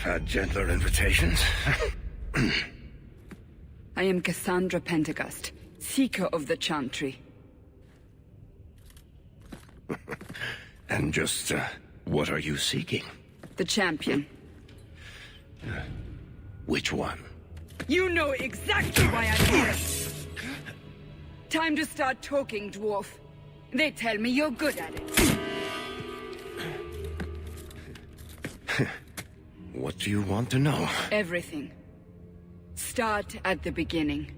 had gentler invitations. I am Cassandra Pentecost, Seeker of the Chantry. And just, what are you seeking? The champion. Which one? You know exactly why I'm here! Time to start talking, dwarf. They tell me you're good at it. What do you want to know? Everything. Start at the beginning.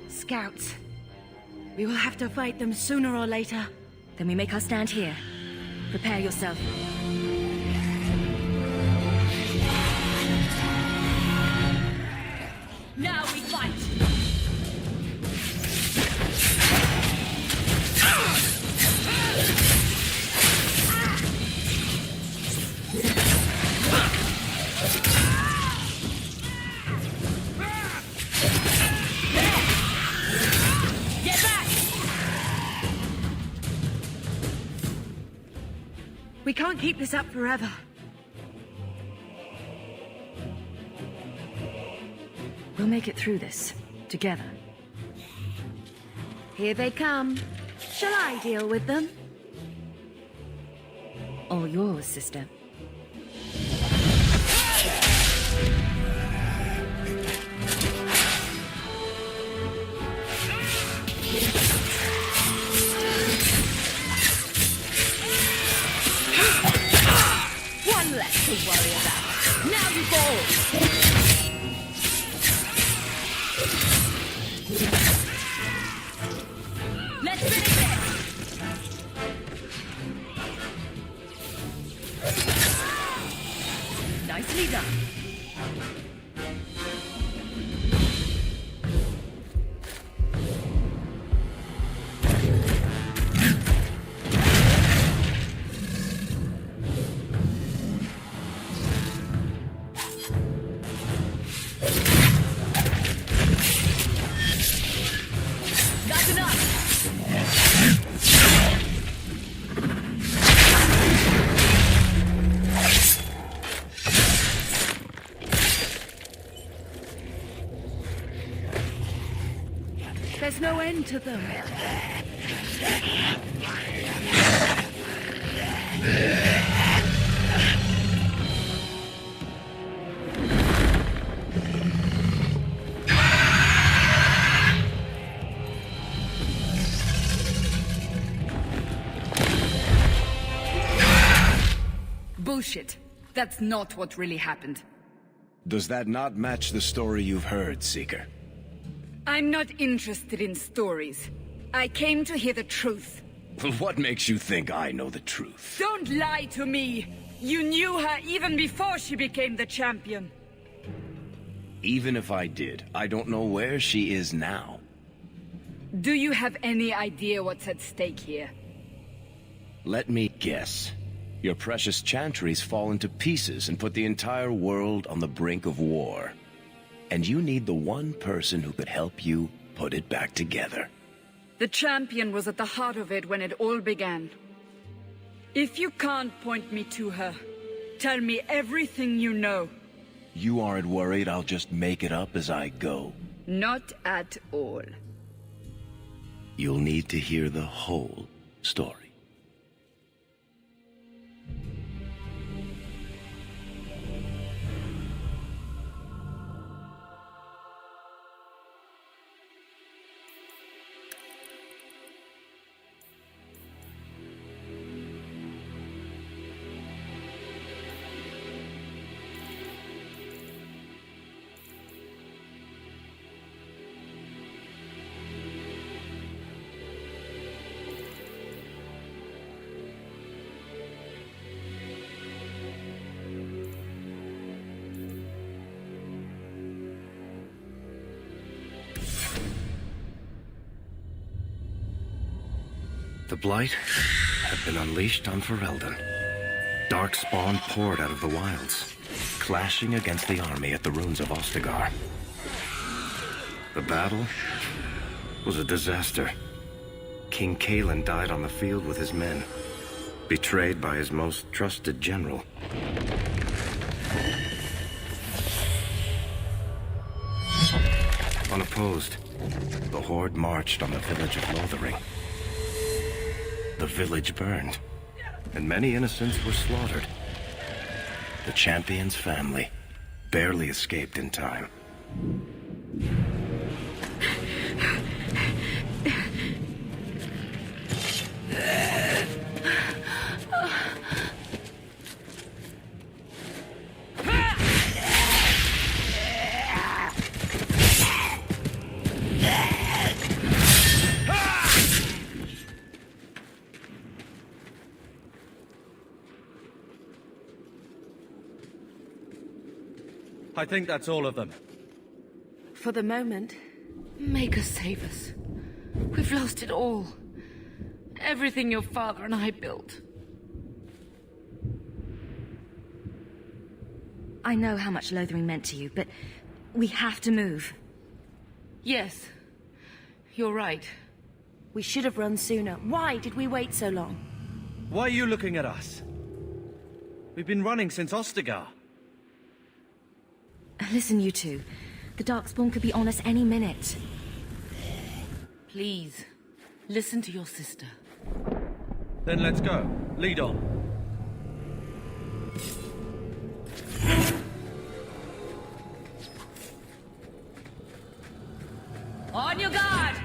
Scouts. We will have to fight them sooner or later. Then we make our stand here. Prepare yourself. Now we fight! Get back! We can't keep this up forever. We'll make it through this, together. Here they come. Shall I deal with them? All yours, sister. One less to worry about. Now you go! Let's finish this! Nicely done. That's enough! There's no end to them. Bullshit. That's not what really happened. Does that not match the story you've heard, Seeker? I'm not interested in stories. I came to hear the truth. What makes you think I know the truth? Don't lie to me! You knew her even before she became the champion. Even if I did, I don't know where she is now. Do you have any idea what's at stake here? Let me guess. Your precious chantries fallen to pieces and put the entire world on the brink of war. And you need the one person who could help you put it back together. The champion was at the heart of it when it all began. If you can't point me to her, tell me everything you know. You aren't worried I'll just make it up as I go? Not at all. You'll need to hear the whole story. The Blight had been unleashed on Ferelden. Dark spawn poured out of the wilds, clashing against the army at the ruins of Ostagar. The battle was a disaster. King Kalen died on the field with his men, betrayed by his most trusted general. Unopposed, the Horde marched on the village of Lothering. The village burned, and many innocents were slaughtered. The champion's family barely escaped in time. I think that's all of them. For the moment, make us save us. We've lost it all. Everything your father and I built. I know how much Lothering meant to you, but we have to move. Yes, you're right. We should have run sooner. Why did we wait so long? Why are you looking at us? We've been running since Ostagar. Listen, you two. The Darkspawn could be on us any minute. Please, listen to your sister. Then let's go. Lead on. On your guard!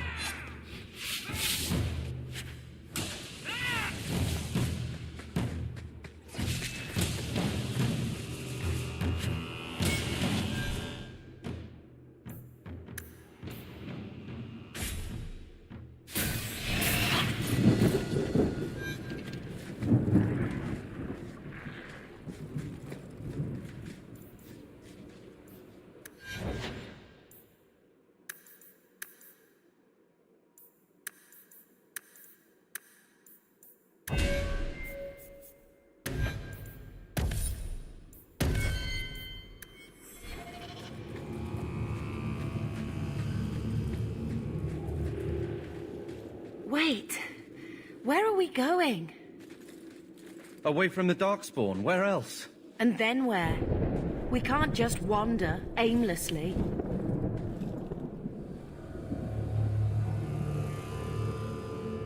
Wait, where are we going? Away from the Darkspawn, where else? And then where? We can't just wander aimlessly.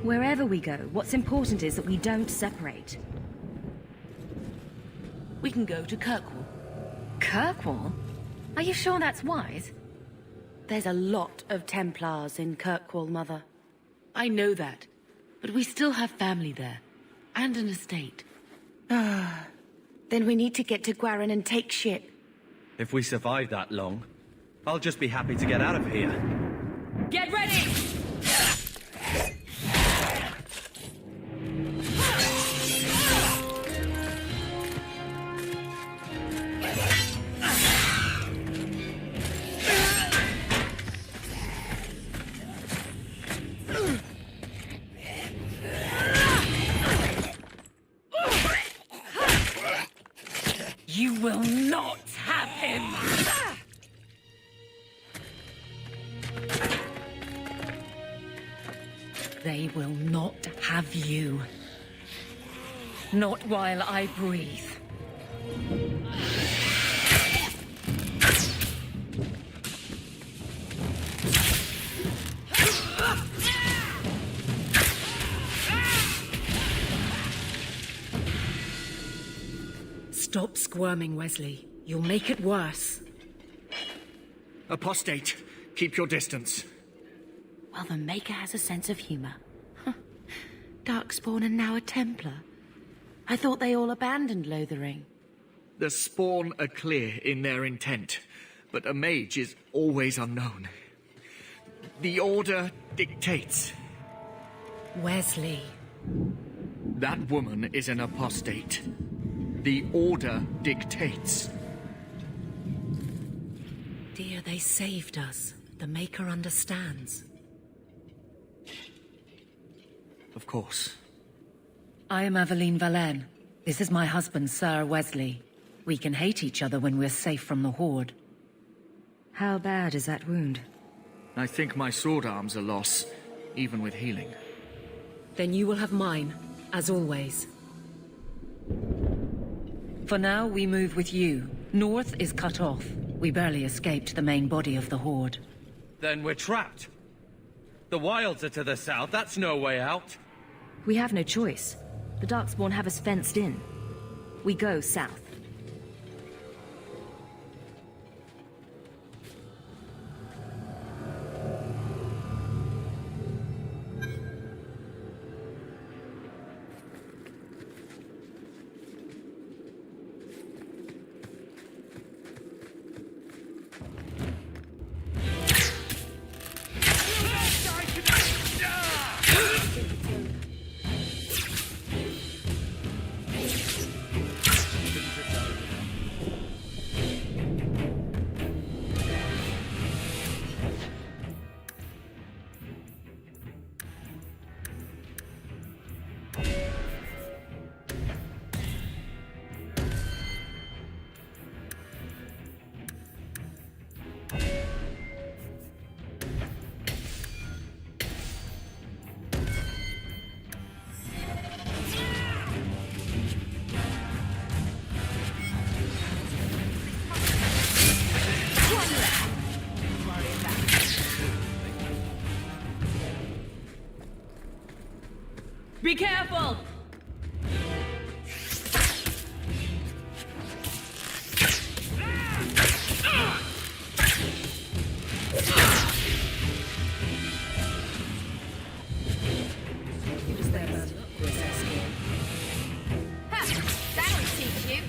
Wherever we go, what's important is that we don't separate. We can go to Kirkwall. Kirkwall? Are you sure that's wise? There's a lot of Templars in Kirkwall, Mother. I know that, but we still have family there, and an estate. Then we need to get to Gwarin and take ship. If we survive that long, I'll just be happy to get out of here. Get ready! You will not have him! They will not have you. Not while I breathe. Stop squirming, Wesley. You'll make it worse. Apostate, keep your distance. Well, the Maker has a sense of humor. Darkspawn and now a Templar. I thought they all abandoned Lothering. The Spawn are clear in their intent, but a mage is always unknown. The Order dictates. Wesley. That woman is an apostate. The Order dictates. Dear, they saved us. The Maker understands. Of course. I am Aveline Valenne. This is my husband, Sir Wesley. We can hate each other when we're safe from the Horde. How bad is that wound? I think my sword arm's a loss, even with healing. Then you will have mine, as always. For now, we move with you. North is cut off. We barely escaped the main body of the Horde. Then we're trapped. The wilds are to the south, that's no way out. We have no choice. The Darkspawn have us fenced in. We go south. Be careful! That'll teach you.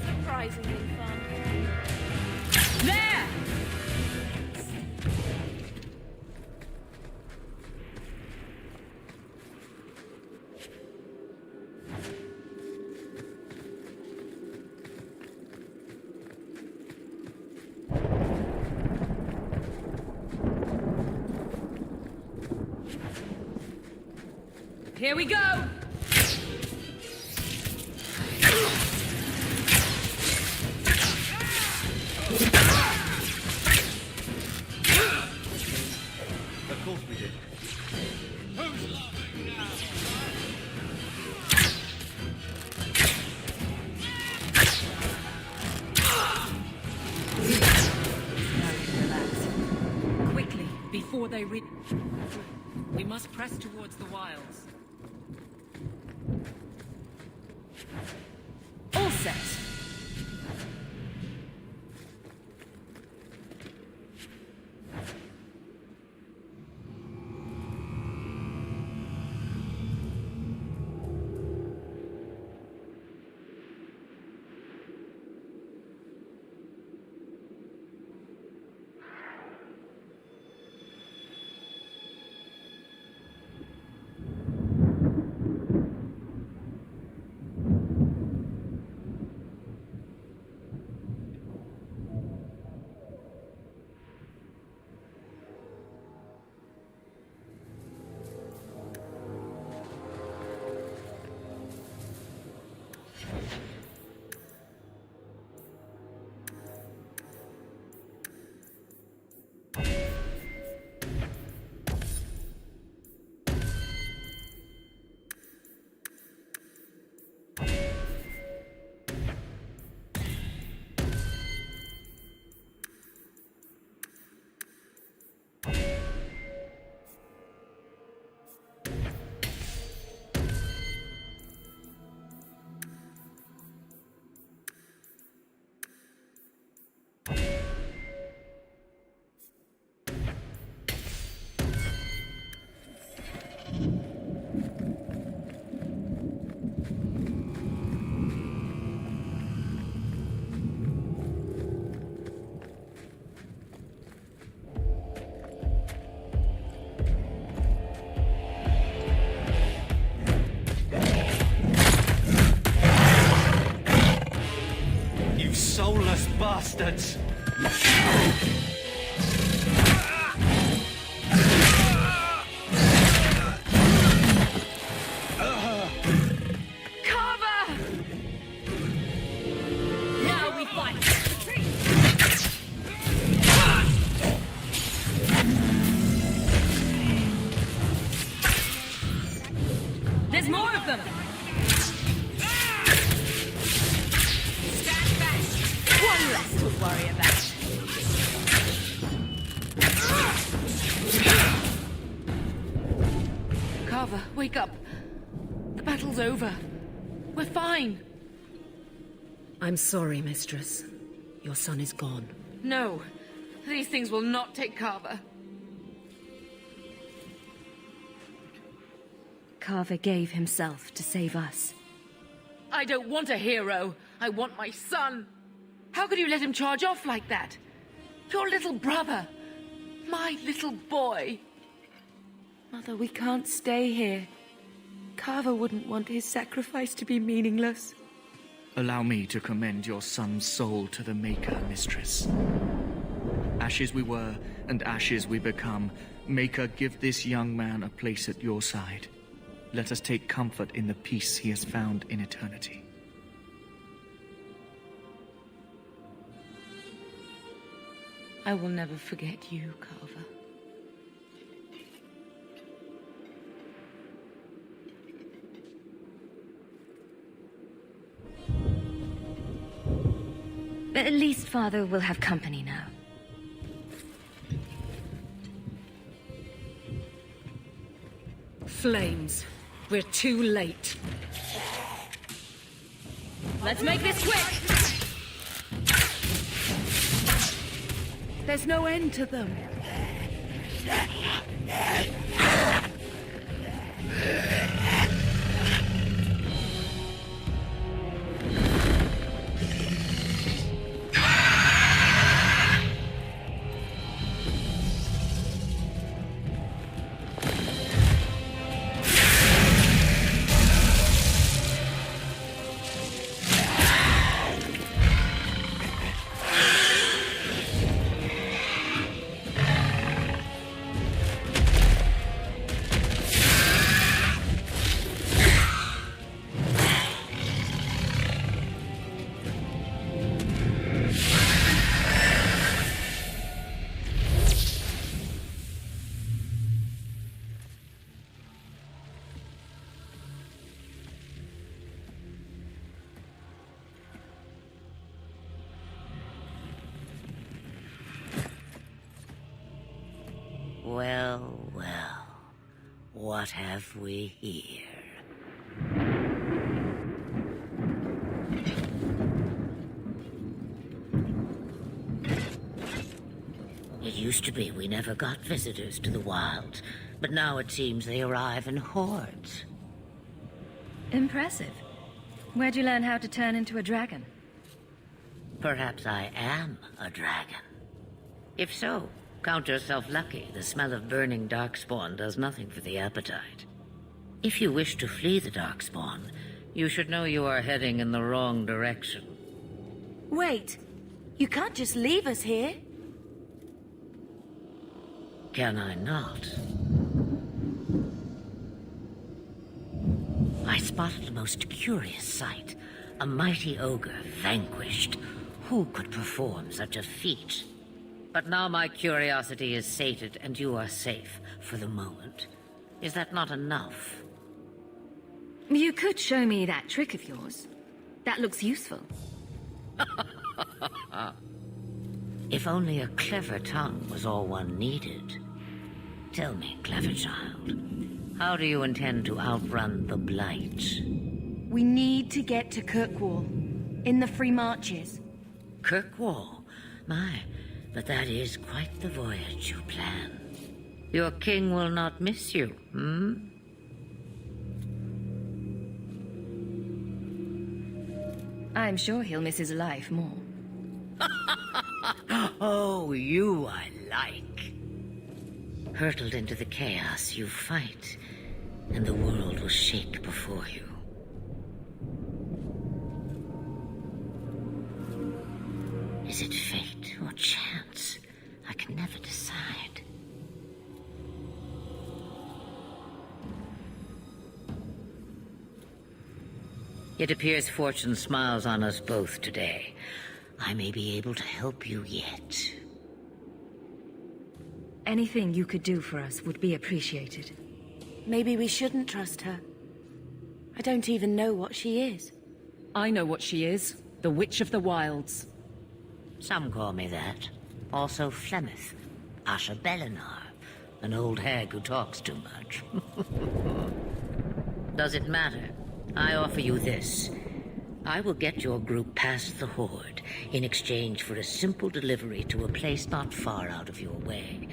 Surprisingly fun. There! Here we go! Of course we did. Quickly, before they reach... We must press towards the wilds. All set. You soulless bastards! wake up. The battle's over. We're fine. I'm sorry, Mistress. Your son is gone. No, these things will not take Carver. Carver gave himself to save us. I don't want a hero. I want my son. How could you let him charge off like that? Your little brother. My little boy. Mother, we can't stay here. Carver wouldn't want his sacrifice to be meaningless. Allow me to commend your son's soul to the Maker, Mistress. Ashes we were, and ashes we become. Maker, give this young man a place at your side. Let us take comfort in the peace he has found in eternity. I will never forget you, Carver. But at least Father will have company now. Flames. We're too late. Let's make this quick! There's no end to them. Well, well, what have we here? It used to be we never got visitors to the wilds, but now it seems they arrive in hordes. Impressive. Where'd you learn how to turn into a dragon? Perhaps I am a dragon. If so, count yourself lucky. The smell of burning darkspawn does nothing for the appetite. If you wish to flee the darkspawn, you should know you are heading in the wrong direction. Wait, you can't just leave us here. Can I not? I spotted a most curious sight. A mighty ogre vanquished. Who could perform such a feat? But now my curiosity is sated, and you are safe for the moment. Is that not enough? You could show me that trick of yours. That looks useful. If only a clever tongue was all one needed. Tell me, clever child, how do you intend to outrun the Blight? We need to get to Kirkwall, in the Free Marches. Kirkwall? My, but that is quite the voyage you plan. Your king will not miss you, hmm? I'm sure he'll miss his life more. Oh, you I like. Hurtled into the chaos, you fight, and the world will shake before you. Is it fate or chance? I can never decide. It appears fortune smiles on us both today. I may be able to help you yet. Anything you could do for us would be appreciated. Maybe we shouldn't trust her. I don't even know what she is. I know what she is. The Witch of the Wilds. Some call me that. Also Flemeth, Asha Belinar, an old hag who talks too much. Does it matter? I offer you this. I will get your group past the Horde in exchange for a simple delivery to a place not far out of your way.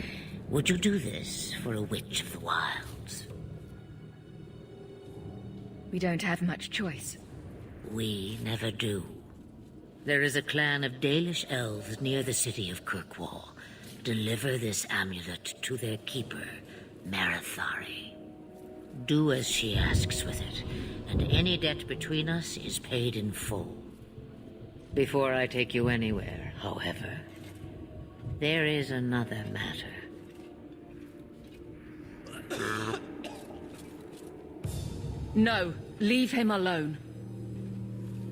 Would you do this for a Witch of the Wilds? We don't have much choice. We never do. There is a clan of Dalish elves near the city of Kirkwall. Deliver this amulet to their keeper, Marathari. Do as she asks with it, and any debt between us is paid in full. Before I take you anywhere, however, there is another matter. No, leave him alone.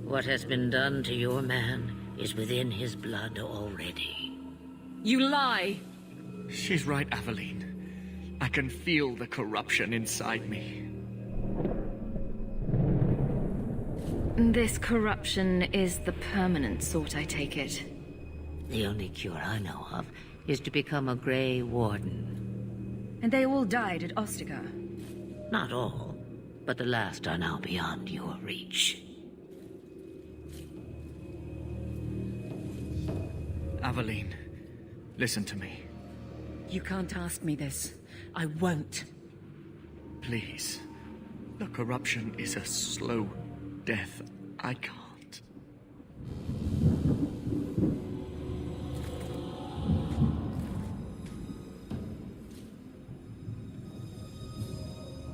What has been done to your man is within his blood already. You lie! She's right, Aveline. I can feel the corruption inside me. This corruption is the permanent sort, I take it. The only cure I know of is to become a Grey Warden. And they all died at Ostagar. Not all, but the last are now beyond your reach. Aveline, listen to me. You can't ask me this. I won't. Please. The corruption is a slow death. I can't.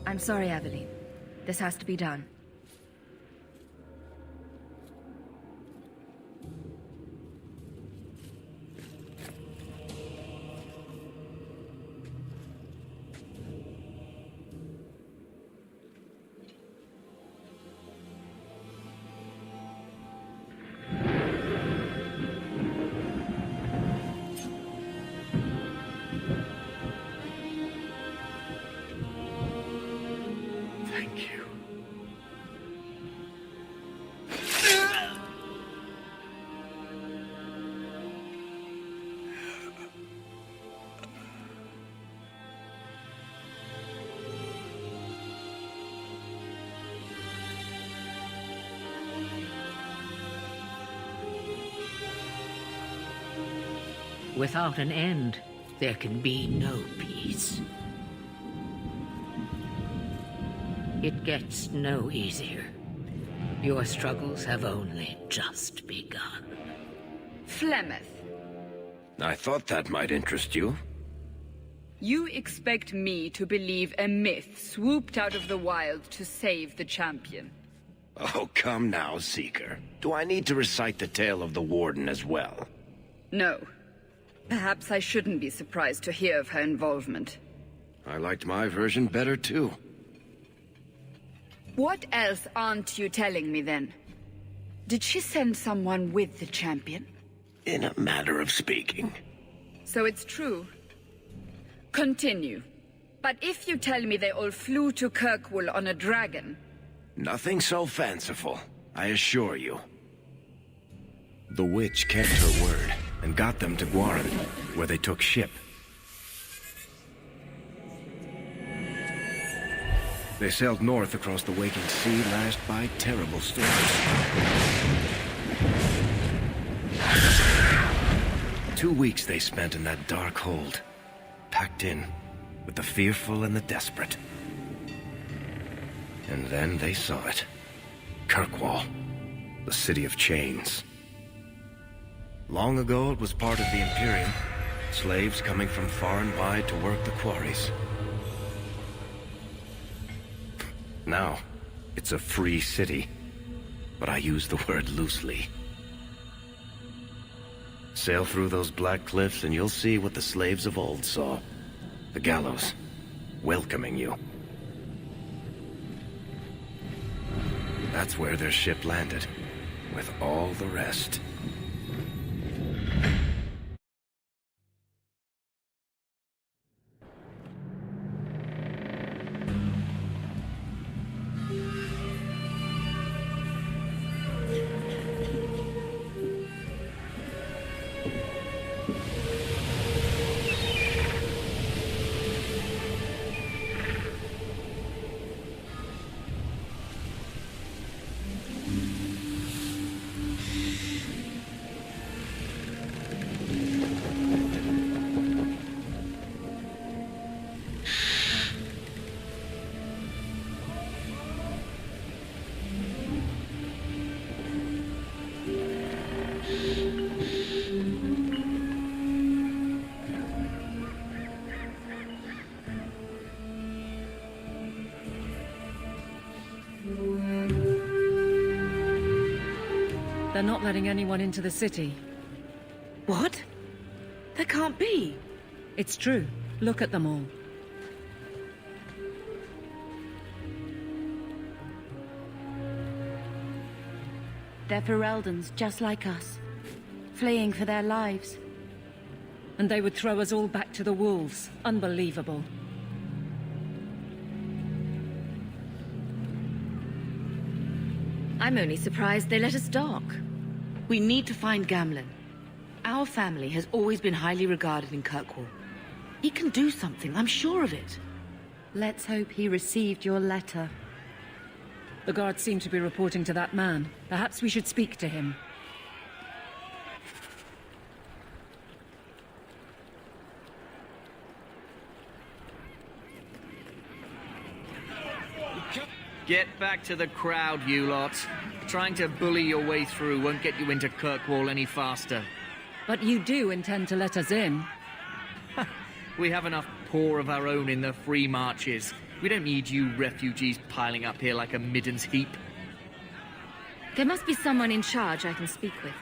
I'm sorry, Aveline. This has to be done. Thank you. Without an end, there can be no peace. It gets no easier. Your struggles have only just begun. Flemeth, I thought that might interest you. you expect me to believe a myth swooped out of the wild to save the champion? Oh, come now, Seeker. Do I need to recite the tale of the Warden as well? No. Perhaps I shouldn't be surprised to hear of her involvement. I liked my version better, too. What else aren't you telling me, then? Did she send someone with the champion? In a matter of speaking. So it's true. Continue. But if you tell me they all flew to Kirkwall on a dragon... Nothing so fanciful, I assure you. The witch kept her word and got them to Guaran, where they took ship. They sailed north across the waking sea, lashed by terrible storms. 2 weeks they spent in that dark hold, packed in with the fearful and the desperate. And then they saw it. Kirkwall, the city of chains. Long ago it was part of the Imperium, slaves coming from far and wide to work the quarries. Now, it's a free city, but I use the word loosely. Sail through those black cliffs and you'll see what the slaves of old saw. The gallows, welcoming you. That's where their ship landed, with all the rest. They're not letting anyone into the city. What? There can't be. It's true. Look at them all. They're Fereldans, just like us. Fleeing for their lives. And they would throw us all back to the wolves. Unbelievable. I'm only surprised they let us dock. We need to find Gamlen. Our family has always been highly regarded in Kirkwall. He can do something, I'm sure of it. Let's hope he received your letter. The guards seem to be reporting to that man. Perhaps we should speak to him. Get back to the crowd, you lot. Trying to bully your way through won't get you into Kirkwall any faster. But you do intend to let us in. We have enough poor of our own in the free marches. We don't need you refugees piling up here like a middens heap. There must be someone in charge I can speak with.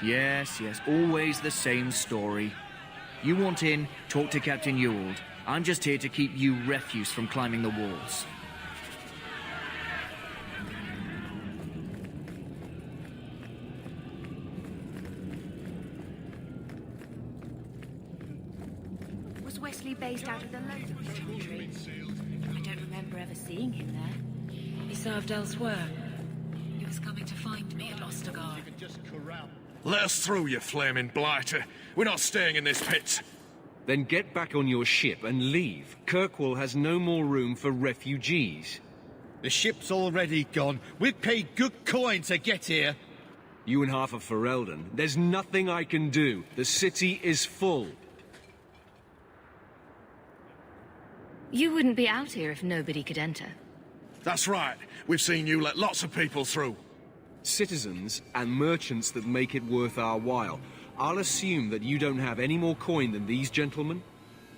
Yes, always the same story. You want in, talk to Captain Ewald. I'm just here to keep you refuse from climbing the walls. Was Wesley based out of the London country? I don't remember ever seeing him there. He served elsewhere. He was coming to find me at Ostergaard. Let us through, you flaming blighter. We're not staying in this pit. Then get back on your ship and leave. Kirkwall has no more room for refugees. The ship's already gone. We've paid good coin to get here. You and half of Ferelden. There's nothing I can do. The city is full. You wouldn't be out here if nobody could enter. That's right. We've seen you let lots of people through. Citizens and merchants that make it worth our while. I'll assume that you don't have any more coin than these gentlemen.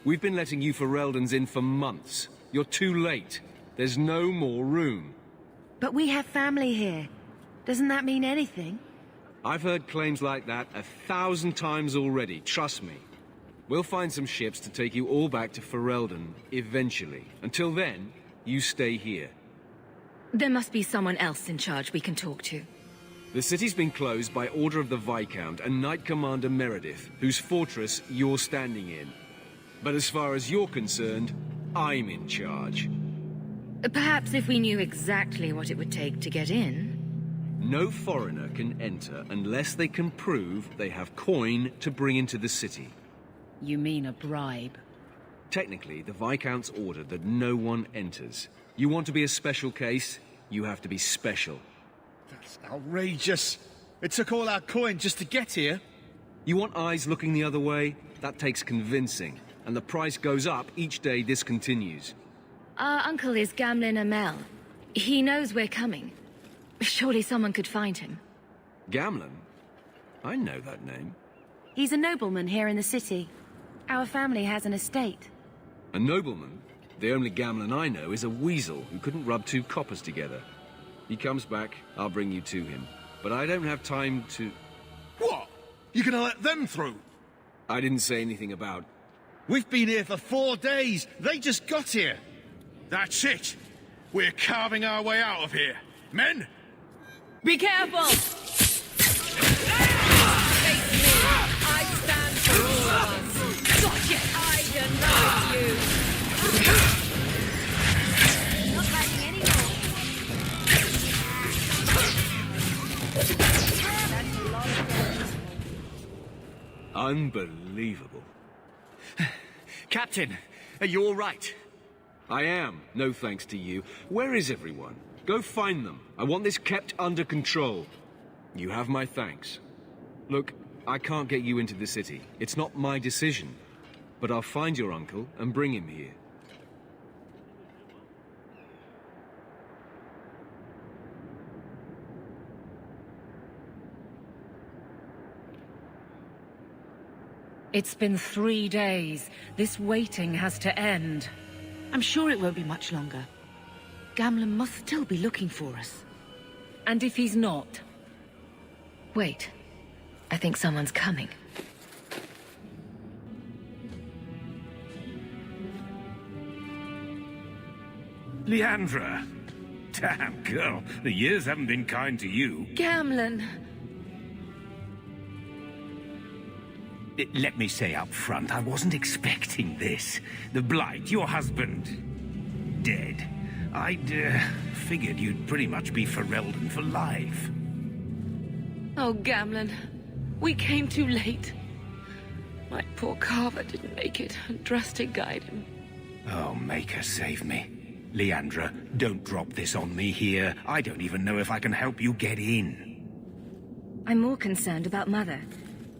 We've been letting you Fereldans in for months. You're too late. There's no more room. But we have family here. Doesn't that mean anything? I've heard claims like that 1,000 times already, trust me. We'll find some ships to take you all back to Ferelden, eventually. Until then, you stay here. There must be someone else in charge we can talk to. The city's been closed by order of the Viscount and Knight Commander Meredith, whose fortress you're standing in. But as far as you're concerned, I'm in charge. Perhaps if we knew exactly what it would take to get in... No foreigner can enter unless they can prove they have coin to bring into the city. You mean a bribe? Technically, the Viscount's ordered that no one enters. You want to be a special case, you have to be special. That's outrageous. It took all our coin just to get here. You want eyes looking the other way? That takes convincing. And the price goes up each day this continues. Our uncle is Gamlen Amel. He knows we're coming. Surely someone could find him. Gamlen? I know that name. He's a nobleman here in the city. Our family has an estate. A nobleman? The only Gamlen I know is a weasel who couldn't rub two coppers together. He comes back, I'll bring you to him. But I don't have time to... What? You gonna let them through? I didn't say anything about... We've been here for 4 days. They just got here. That's it. We're carving our way out of here. Men? Be careful! I stand for all of us. Gotcha! I deny you! Not fighting anymore. That's a lot of damage. Unbelievable. Captain, are you all right? I am, no thanks to you. Where is everyone? Go find them. I want this kept under control. You have my thanks. Look, I can't get you into the city. It's not my decision. But I'll find your uncle and bring him here. It's been 3 days. This waiting has to end. I'm sure it won't be much longer. Gamlen must still be looking for us. And if he's not? Wait. I think someone's coming. Leandra! Damn, girl, the years haven't been kind to you. Gamlen! Let me say up front, I wasn't expecting this. The Blight, your husband, dead. I'd figured you'd pretty much be Ferelden for life. Oh, Gamlen. We came too late. My poor Carver didn't make it, and Drastic guide him. Oh, Maker, save me. Leandra, don't drop this on me here. I don't even know if I can help you get in. I'm more concerned about Mother.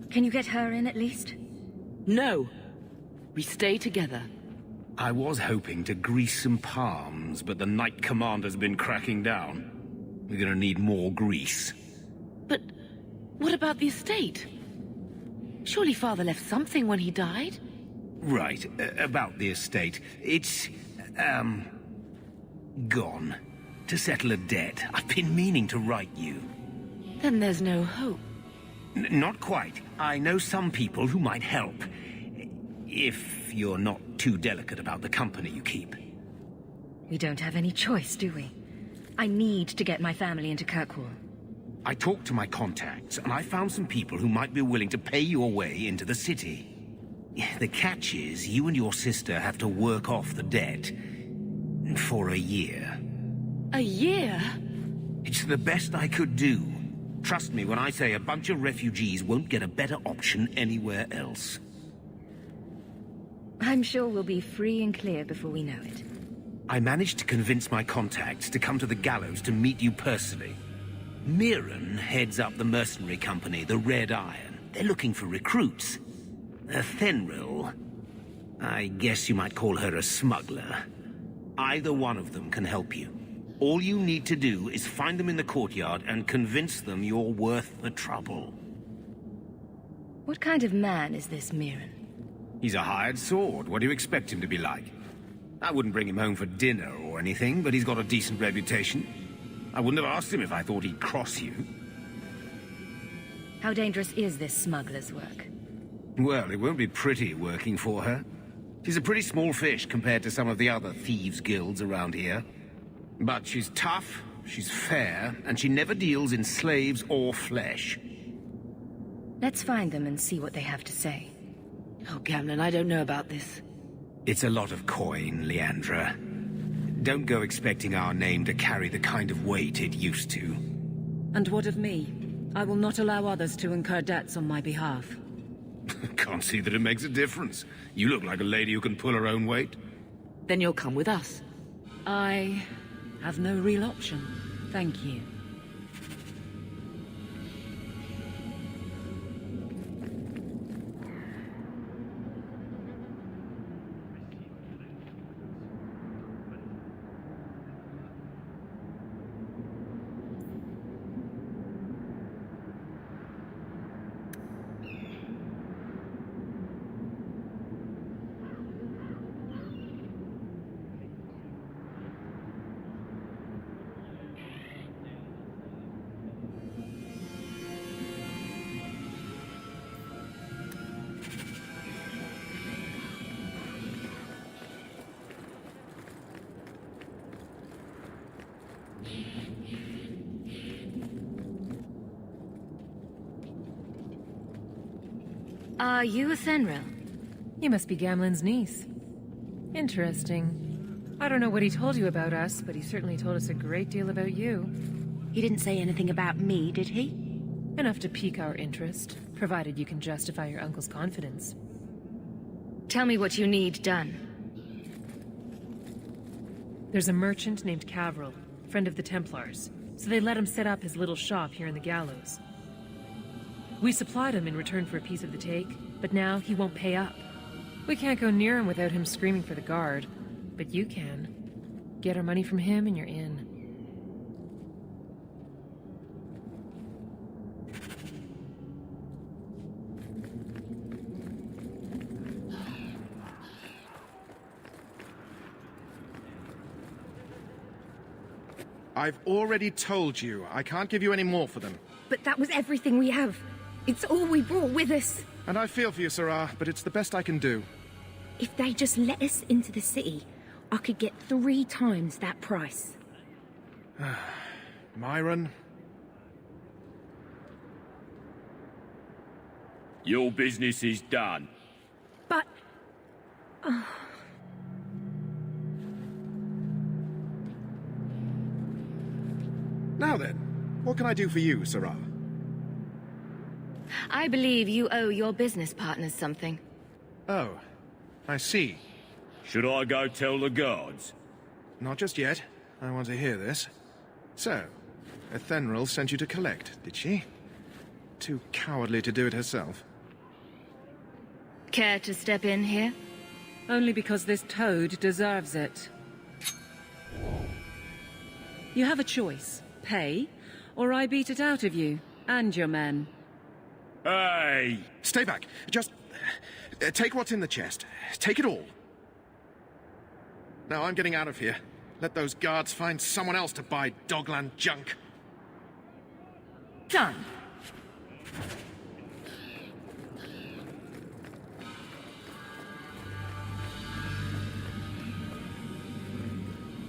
Can you get her in at least? No. We stay together. I was hoping to grease some palms, but the Knight Commander's been cracking down. We're gonna need more grease. But what about the estate? Surely Father left something when he died? Right, about the estate. It's, gone. To settle a debt. I've been meaning to write you. Then there's no hope. Not quite. I know some people who might help. If you're not too delicate about the company you keep. We don't have any choice, do we? I need to get my family into Kirkwall. I talked to my contacts, and I found some people who might be willing to pay your way into the city. The catch is, you and your sister have to work off the debt. For a year. A year? It's the best I could do. Trust me when I say a bunch of refugees won't get a better option anywhere else. I'm sure we'll be free and clear before we know it. I managed to convince my contacts to come to the gallows to meet you personally. Mirren heads up the mercenary company, the Red Iron. They're looking for recruits. Fenril, I guess you might call her a smuggler. Either one of them can help you. All you need to do is find them in the courtyard and convince them you're worth the trouble. What kind of man is this Mirren? He's a hired sword. What do you expect him to be like? I wouldn't bring him home for dinner or anything, but he's got a decent reputation. I wouldn't have asked him if I thought he'd cross you. How dangerous is this smuggler's work? Well, it won't be pretty working for her. She's a pretty small fish compared to some of the other thieves' guilds around here. But she's tough, she's fair, and she never deals in slaves or flesh. Let's find them and see what they have to say. Oh, Gamlen, I don't know about this. It's a lot of coin, Leandra. Don't go expecting our name to carry the kind of weight it used to. And what of me? I will not allow others to incur debts on my behalf. Can't see that it makes a difference. You look like a lady who can pull her own weight. Then you'll come with us. I have no real option. Thank you. Are you a Fenril? You must be Gamlen's niece. Interesting. I don't know what he told you about us, but he certainly told us a great deal about you. He didn't say anything about me, did he? Enough to pique our interest, provided you can justify your uncle's confidence. Tell me what you need done. There's a merchant named Cavril, friend of the Templars, so they let him set up his little shop here in the gallows. We supplied him in return for a piece of the take, but now he won't pay up. We can't go near him without him screaming for the guard, but you can. Get our money from him and you're in. I've already told you. I can't give you any more for them. But that was everything we have. It's all we brought with us. And I feel for you, Sarah, but it's the best I can do. If they just let us into the city, I could get 3 times that price. Myron? Your business is done. But... Now then, what can I do for you, Sarah? I believe you owe your business partners something. Oh, I see. Should I go tell the guards? Not just yet. I want to hear this. So, Ethenril sent you to collect, did she? Too cowardly to do it herself. Care to step in here? Only because this toad deserves it. You have a choice. Pay, or I beat it out of you, and your men. Hey! Stay back. Just... take what's in the chest. Take it all. Now I'm getting out of here. Let those guards find someone else to buy Dogland junk. Done.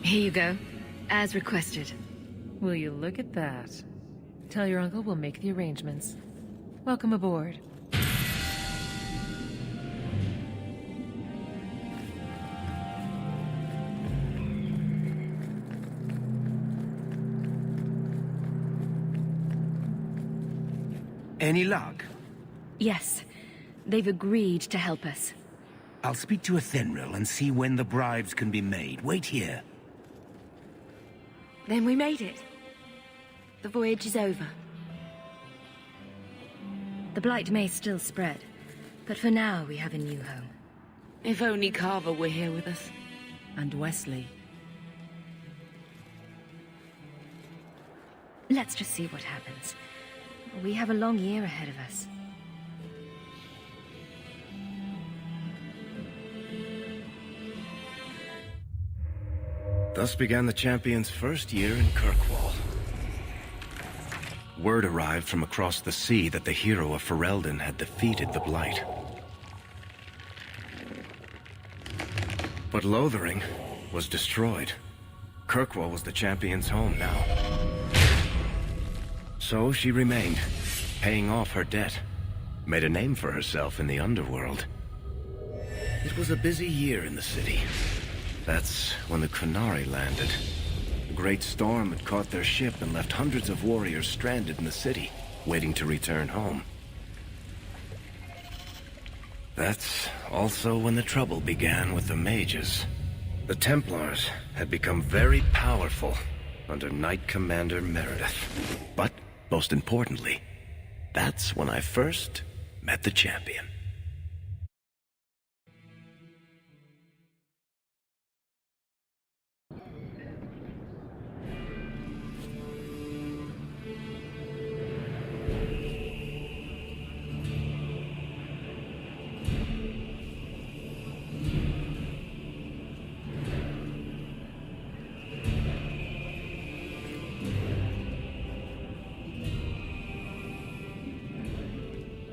Here you go, as requested. Will you look at that? Tell your uncle we'll make the arrangements. Welcome aboard. Any luck? Yes, they've agreed to help us. I'll speak to Ethenril and see when the bribes can be made. Wait here. Then we made it. The voyage is over. The blight may still spread, but for now we have a new home. If only Carver were here with us. And Wesley. Let's just see what happens. We have a long year ahead of us. Thus began the champion's first year in Kirkwall. Word arrived from across the sea that the hero of Ferelden had defeated the Blight. But Lothering was destroyed. Kirkwall was the champion's home now. So she remained, paying off her debt, made a name for herself in the underworld. It was a busy year in the city. That's when the Qunari landed. A great storm had caught their ship and left hundreds of warriors stranded in the city, waiting to return home. That's also when the trouble began with the mages. The Templars had become very powerful under Knight Commander Meredith. But, most importantly, that's when I first met the champion.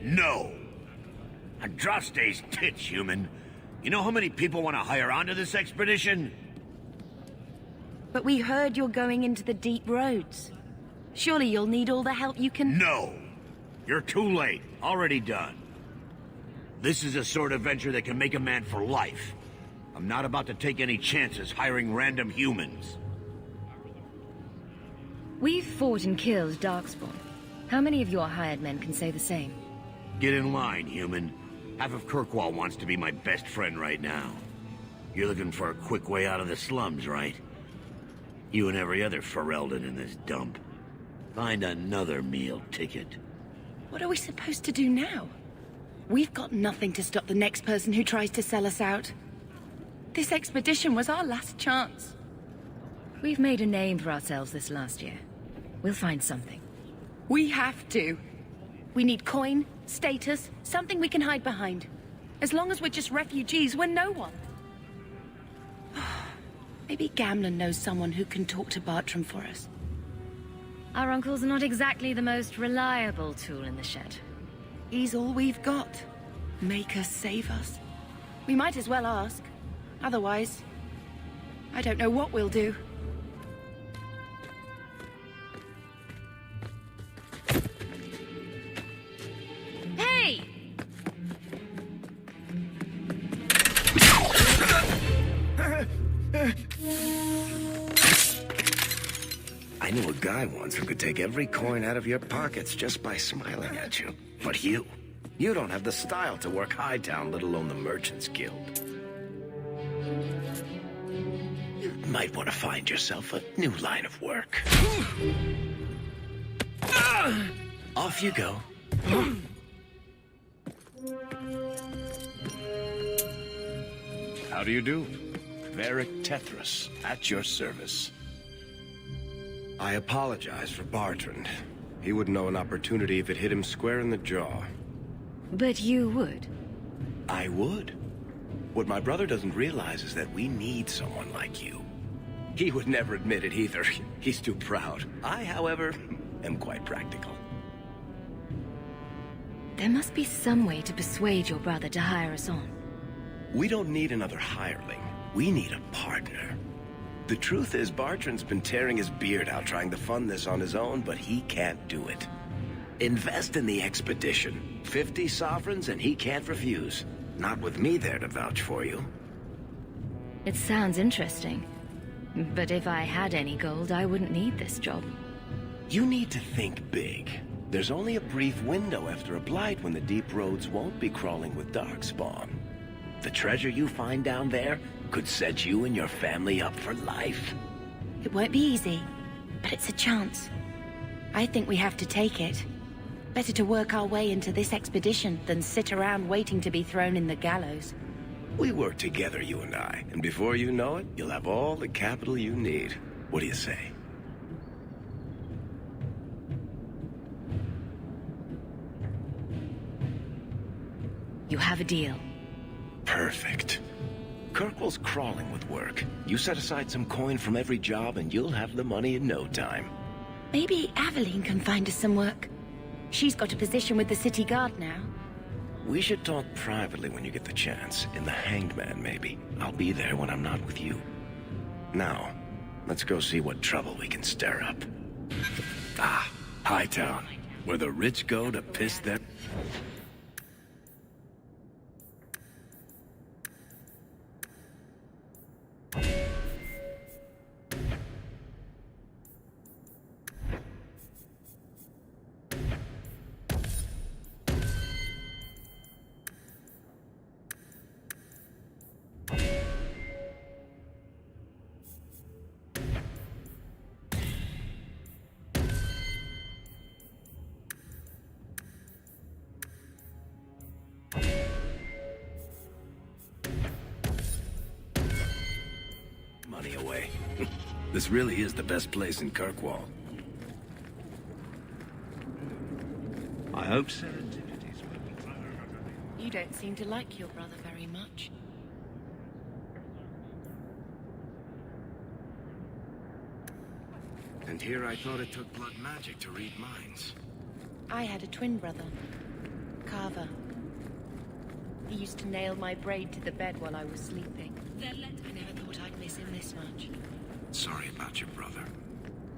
No. Andraste's tits, human. You know how many people want to hire onto this expedition? But we heard you're going into the deep roads. Surely you'll need all the help you can... No. You're too late. Already done. This is a sort of venture that can make a man for life. I'm not about to take any chances hiring random humans. We've fought and killed Darkspawn. How many of your hired men can say the same? Get in line, human. Half of Kirkwall wants to be my best friend right now. You're looking for a quick way out of the slums, right? You and every other Ferelden in this dump. Find another meal ticket. What are we supposed to do now? We've got nothing to stop the next person who tries to sell us out. This expedition was our last chance. We've made a name for ourselves this last year. We'll find something. We have to. We need coin, status, something we can hide behind. As long as we're just refugees, we're no one. Maybe Gamlen knows someone who can talk to Bartram for us. Our uncle's not exactly the most reliable tool in the shed. He's all we've got. Make us save us. We might as well ask. Otherwise, I don't know what we'll do. Hey! I knew a guy once who could take every coin out of your pockets just by smiling at you. But you don't have the style to work Hightown, let alone the Merchants Guild. You might want to find yourself a new line of work. Off you go. How do you do? Varric Tethras, at your service. I apologize for Bartrand. He wouldn't know an opportunity if it hit him square in the jaw. But you would. I would. What my brother doesn't realize is that we need someone like you. He would never admit it either. He's too proud. I, however, am quite practical. There must be some way to persuade your brother to hire us on. We don't need another hireling. We need a partner. The truth is, Bartrand's been tearing his beard out trying to fund this on his own, but he can't do it. Invest in the expedition. 50 sovereigns and he can't refuse. Not with me there to vouch for you. It sounds interesting. But if I had any gold, I wouldn't need this job. You need to think big. There's only a brief window after a blight when the deep roads won't be crawling with darkspawn. The treasure you find down there could set you and your family up for life. It won't be easy, but it's a chance. I think we have to take it. Better to work our way into this expedition than sit around waiting to be thrown in the gallows. We work together, you and I, and before you know it, you'll have all the capital you need. What do you say? You have a deal. Perfect. Kirkwall's crawling with work. You set aside some coin from every job and you'll have the money in no time. Maybe Aveline can find us some work. She's got a position with the city guard now. We should talk privately when you get the chance. In the Hanged Man, maybe. I'll be there when I'm not with you. Now, let's go see what trouble we can stir up. Ah, Hightown, where the rich go to piss their... money away. This really is the best place in Kirkwall. I hope so. You don't seem to like your brother very much. And here I thought it took blood magic to read minds. I had a twin brother, Carver. He used to nail my braid to the bed while I was sleeping. I never thought I'd miss him this much. Sorry about your brother.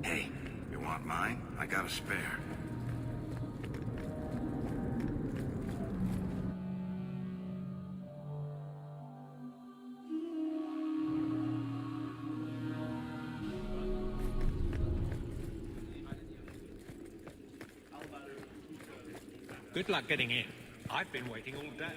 Hey, you want mine? I got a spare. Good luck getting in. I've been waiting all day.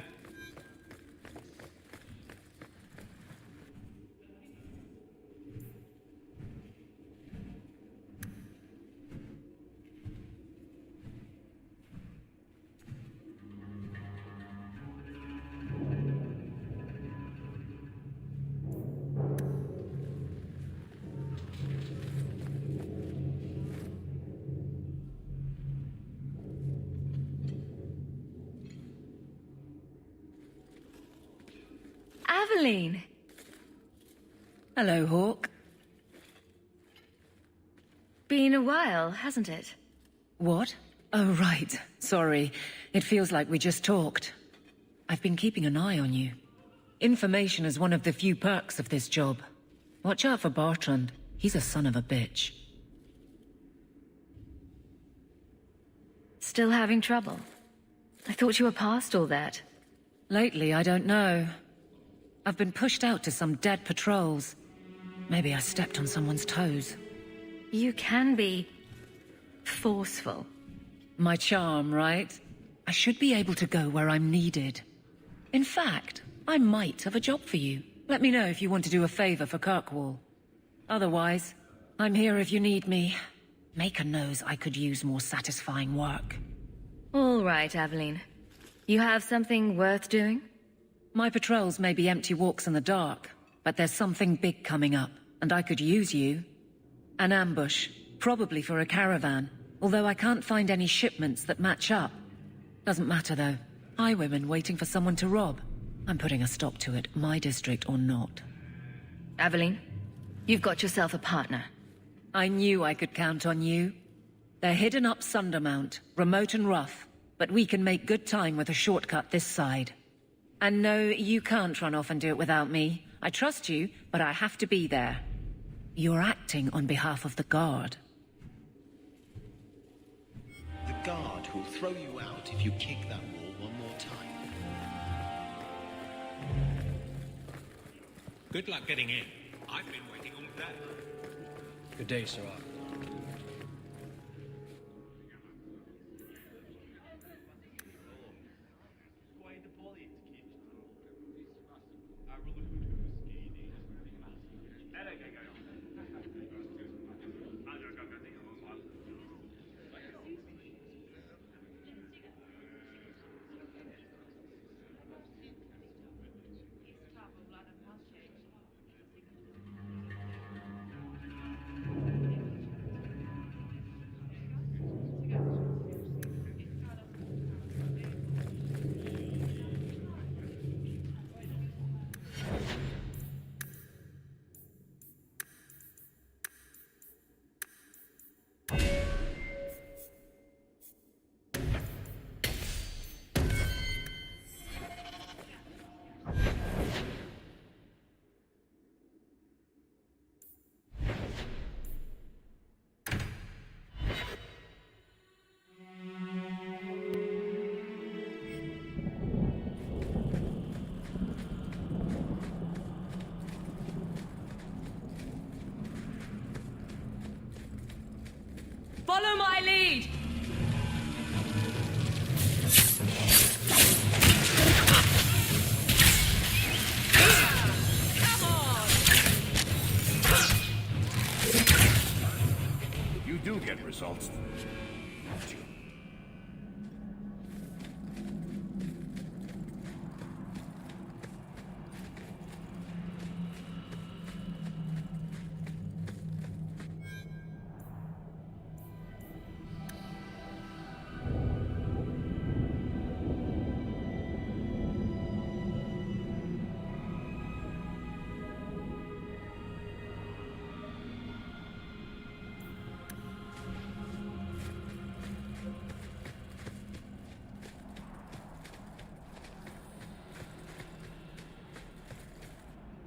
Aveline! Hello, Hawke. Been a while, hasn't it? What? Oh, right. Sorry. It feels like we just talked. I've been keeping an eye on you. Information is one of the few perks of this job. Watch out for Bartrand. He's a son of a bitch. Still having trouble? I thought you were past all that. Lately, I don't know. I've been pushed out to some dead patrols. Maybe I stepped on someone's toes. You can be forceful. My charm, right? I should be able to go where I'm needed. In fact, I might have a job for you. Let me know if you want to do a favor for Kirkwall. Otherwise, I'm here if you need me. Maker knows I could use more satisfying work. All right, Aveline. You have something worth doing? My patrols may be empty walks in the dark, but there's something big coming up, and I could use you. An ambush, probably for a caravan, although I can't find any shipments that match up. Doesn't matter though. Highwaymen waiting for someone to rob. I'm putting a stop to it, my district or not. Aveline, you've got yourself a partner. I knew I could count on you. They're hidden up Sundermount, remote and rough, but we can make good time with a shortcut this side. And no, you can't run off and do it without me. I trust you, but I have to be there. You're acting on behalf of the Guard. The Guard will throw you out if you kick that wall one more time. Good luck getting in. I've been waiting all day. Good day, Sir. Follow my lead! Come on! You do get results.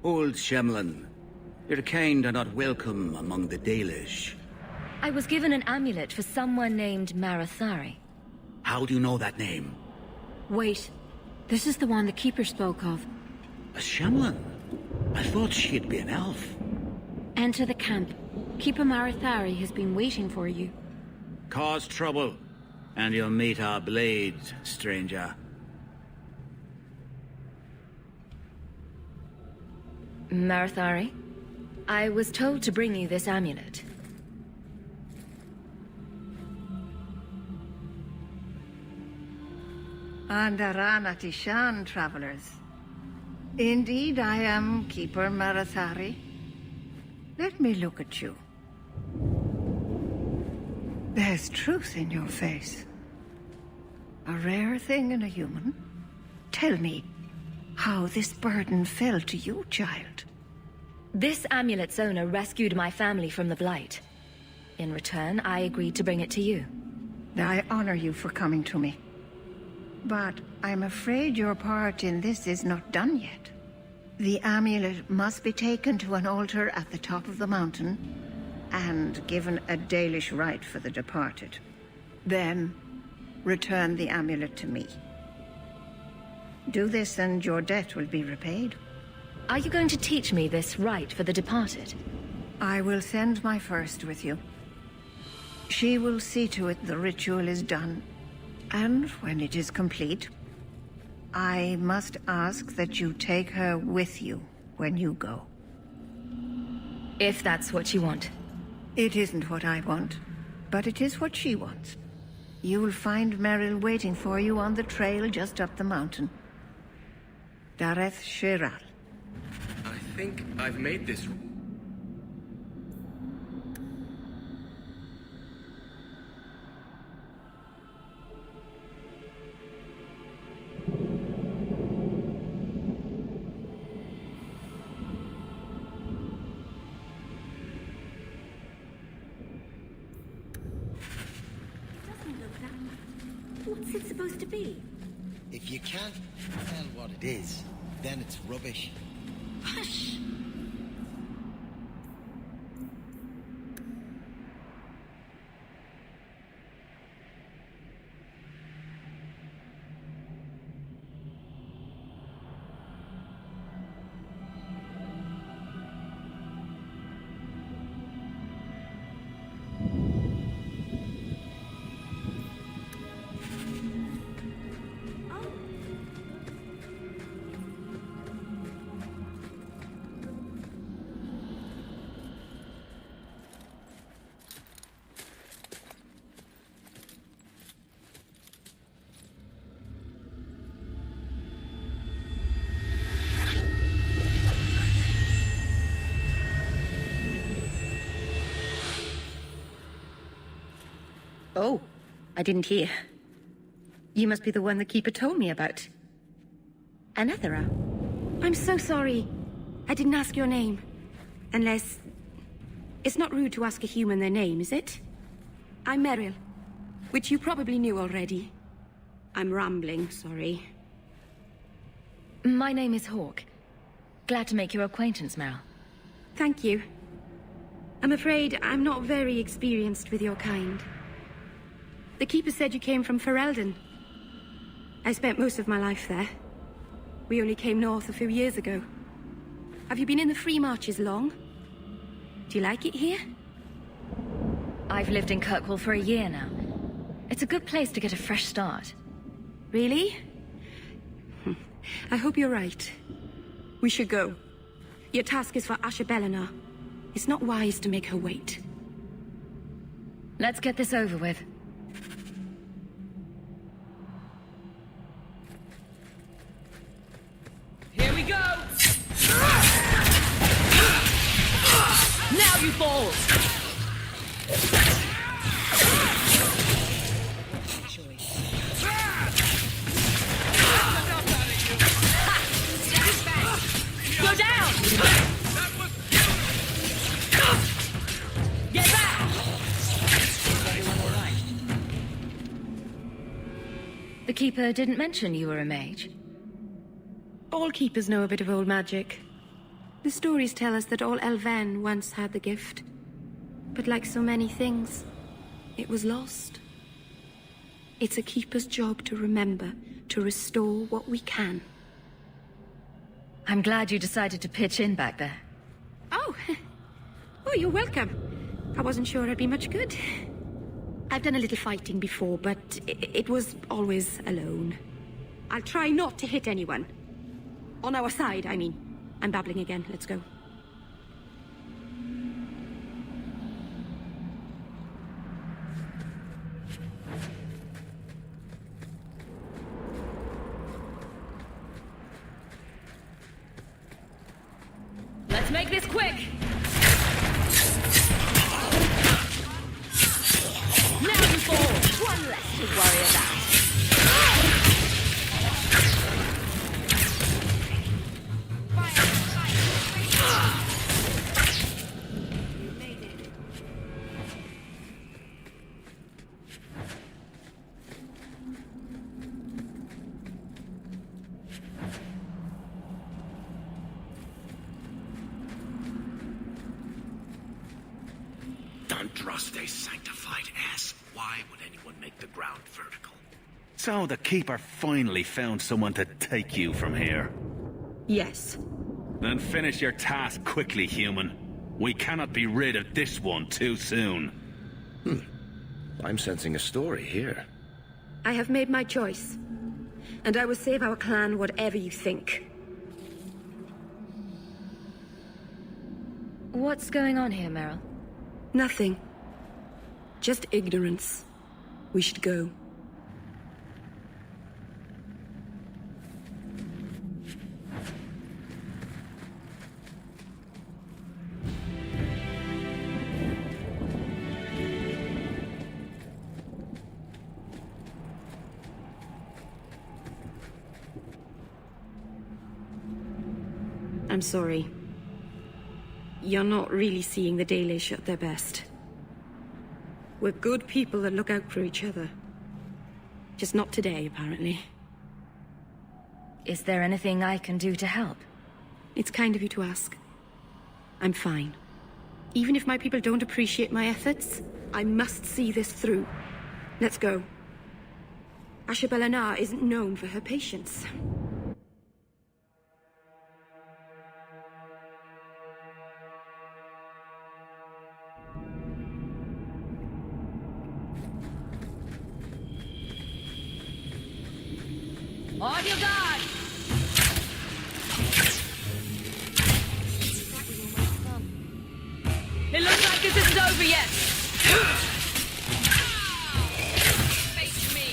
Old Shemlin, your kind are not welcome among the Dalish. I was given an amulet for someone named Marathari. How do you know that name? Wait. This is the one the Keeper spoke of. A Shemlin? I thought she'd be an elf. Enter the camp. Keeper Marathari has been waiting for you. Cause trouble, and you'll meet our blades, stranger. Marathari, I was told to bring you this amulet. Andarana Tishan, travelers. Indeed, I am Keeper Marathari. Let me look at you. There's truth in your face. A rare thing in a human. Tell me how this burden fell to you, child. This amulet's owner rescued my family from the Blight. In return, I agreed to bring it to you. I honor you for coming to me. But I'm afraid your part in this is not done yet. The amulet must be taken to an altar at the top of the mountain and given a Dalish rite for the departed. Then, return the amulet to me. Do this and your debt will be repaid. Are you going to teach me this rite for the departed? I will send my first with you. She will see to it the ritual is done. And when it is complete, I must ask that you take her with you when you go. If that's what you want. It isn't what I want, but it is what she wants. You will find Meryl waiting for you on the trail just up the mountain. Dareth Shiral. I think I've made this... What's it supposed to be? If you can't tell what it is, then it's rubbish. Hush! Oh, I didn't hear. You must be the one the Keeper told me about. Anethera. I'm so sorry. I didn't ask your name. Unless... It's not rude to ask a human their name, is it? I'm Meryl, which you probably knew already. I'm rambling, sorry. My name is Hawke. Glad to make your acquaintance, Meryl. Thank you. I'm afraid I'm not very experienced with your kind. The Keeper said you came from Ferelden. I spent most of my life there. We only came north a few years ago. Have you been in the Free Marches long? Do you like it here? I've lived in Kirkwall for a year now. It's a good place to get a fresh start. Really? I hope you're right. We should go. Your task is for Asha Bellinar. It's not wise to make her wait. Let's get this over with. Here we go! Now you fall! Go down! Get back! The Keeper didn't mention you were a mage. All Keepers know a bit of old magic. The stories tell us that all Elven once had the gift. But like so many things, it was lost. It's a Keeper's job to remember, to restore what we can. I'm glad you decided to pitch in back there. Oh! Oh, you're welcome. I wasn't sure I'd be much good. I've done a little fighting before, but it was always alone. I'll try not to hit anyone. On our side, I mean. I'm babbling again. Let's go. Let's make this quick! Now you fall! One less to worry about. Trust a sanctified ass. Why would anyone make the ground vertical? So the Keeper finally found someone to take you from here. Yes. Then finish your task quickly, human. We cannot be rid of this one too soon. I'm sensing a story here. I have made my choice. And I will save our clan whatever you think. What's going on here, Meryl? Nothing. Just ignorance. We should go. I'm sorry. You're not really seeing the Dalish at their best. We're good people that look out for each other. Just not today, apparently. Is there anything I can do to help? It's kind of you to ask. I'm fine. Even if my people don't appreciate my efforts, I must see this through. Let's go. Ashabelana isn't known for her patience. On your guard! It looks like this isn't over yet. Face me.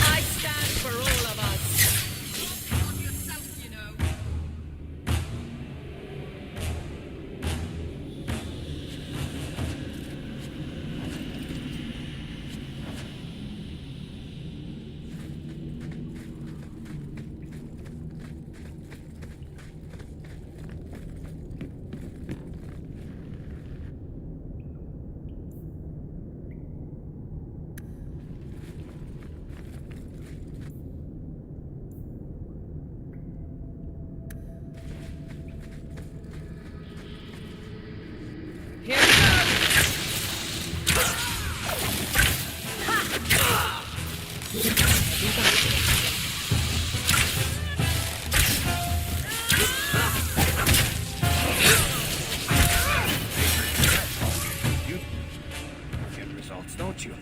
I stand for all of us. Work on yourself, you know. Here we go! You get results, don't you?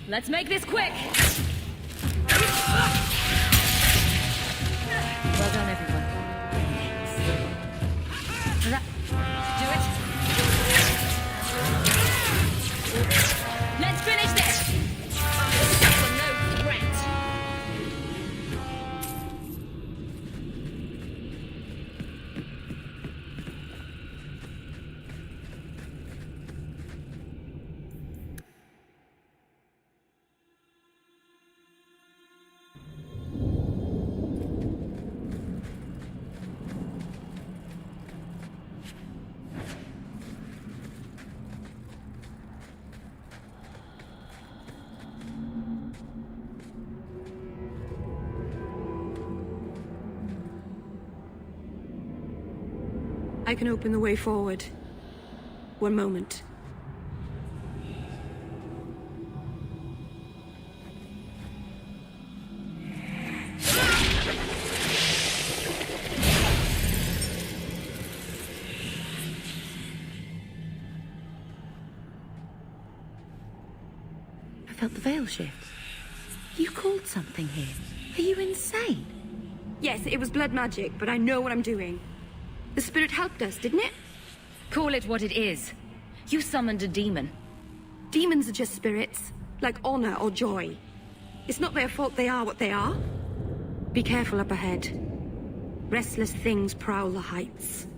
Let's make this quick! Well done, everyone. Do it! Let's finish this! No threat! I can open the way forward. One moment. I felt the veil shift. You called something here. Are you insane? Yes, it was blood magic, but I know what I'm doing. The spirit helped us, didn't it? Call it what it is. You summoned a demon. Demons are just spirits, like honor or joy. It's not their fault they are what they are. Be careful up ahead. Restless things prowl the heights.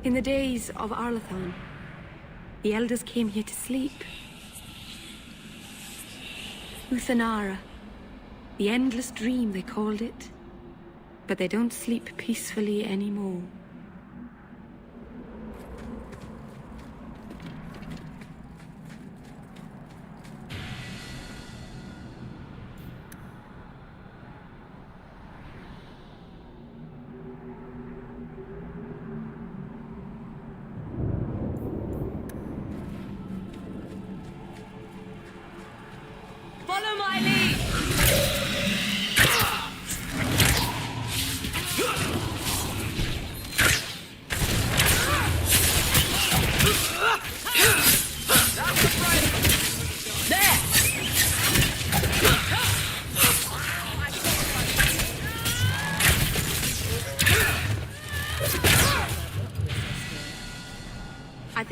In the days of Arlathan, the elders came here to sleep. Uthanara, the endless dream they called it. But they don't sleep peacefully anymore.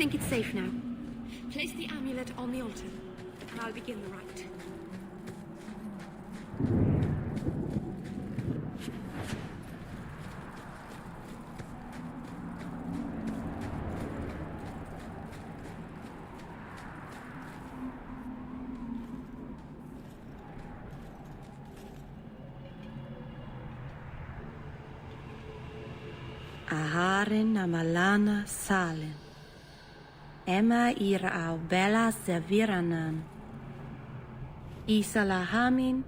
think it's safe now. Place the amulet on the altar, and I'll begin the rite. Aharin amalana salen. Emma ira au bella serviranan. Isalahamin